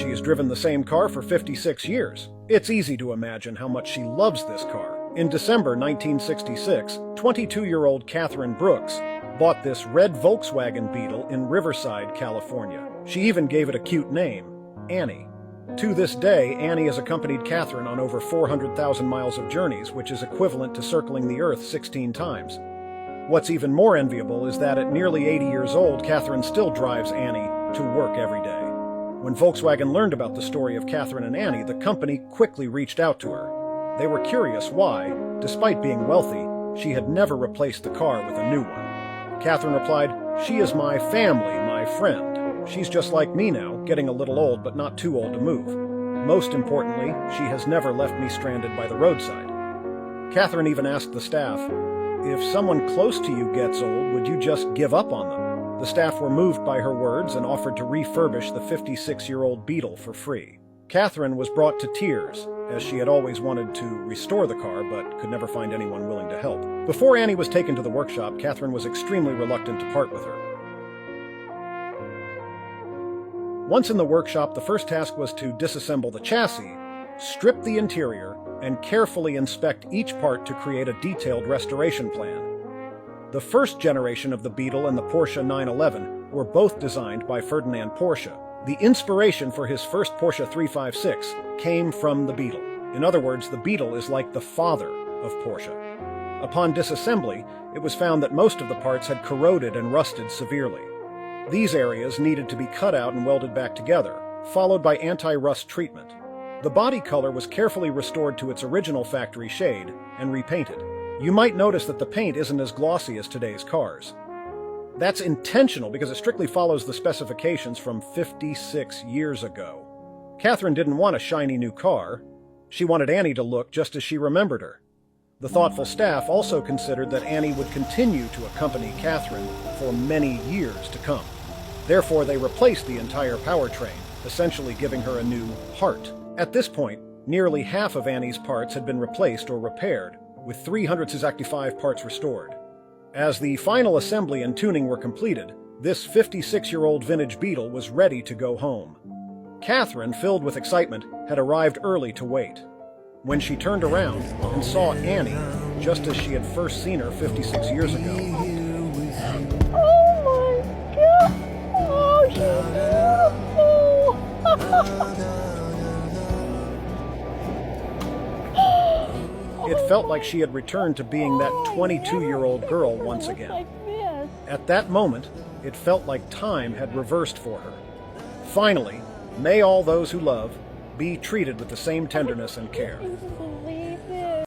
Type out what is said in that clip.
She has driven the same car for 56 years. It's easy to imagine how much she loves this car. In December 1966, 22-year-old Catherine Brooks bought this red Volkswagen Beetle in Riverside, California. She even gave it a cute name, Annie. To this day, Annie has accompanied Catherine on over 400,000 miles of journeys, which is equivalent to circling the Earth 16 times. What's even more enviable is that at nearly 80 years old, Catherine still drives Annie to work every day. When Volkswagen learned about the story of Catherine and Annie, the company quickly reached out to her. They were curious why, despite being wealthy, she had never replaced the car with a new one. Catherine replied, "She is my family, my friend. She's just like me now, getting a little old but not too old to move. Most importantly, she has never left me stranded by the roadside." Catherine even asked the staff, "If someone close to you gets old, would you just give up on them?" The staff were moved by her words and offered to refurbish the 56-year-old Beetle for free. Catherine was brought to tears, as she had always wanted to restore the car but could never find anyone willing to help. Before Annie was taken to the workshop, Catherine was extremely reluctant to part with her. Once in the workshop, the first task was to disassemble the chassis, strip the interior, and carefully inspect each part to create a detailed restoration plan. The first generation of the Beetle and the Porsche 911 were both designed by Ferdinand Porsche. The inspiration for his first Porsche 356 came from the Beetle. In other words, the Beetle is like the father of Porsche. Upon disassembly, it was found that most of the parts had corroded and rusted severely. These areas needed to be cut out and welded back together, followed by anti-rust treatment. The body color was carefully restored to its original factory shade and repainted. You might notice that the paint isn't as glossy as today's cars. That's intentional because it strictly follows the specifications from 56 years ago. Catherine didn't want a shiny new car. She wanted Annie to look just as she remembered her. The thoughtful staff also considered that Annie would continue to accompany Catherine for many years to come. Therefore, they replaced the entire powertrain, essentially giving her a new heart. At this point, nearly half of Annie's parts had been replaced or repaired, with 365 parts restored. As the final assembly and tuning were completed, this 56-year-old vintage Beetle was ready to go home. Catherine, filled with excitement, had arrived early to wait. When she turned around and saw Annie, just as she had first seen her 56 years ago. Oh my God! Oh, she's beautiful! It felt like she had returned to being that 22-year-old girl once again. Like this. At that moment, it felt like time had reversed for her. Finally, may all those who love be treated with the same tenderness and care. This is amazing.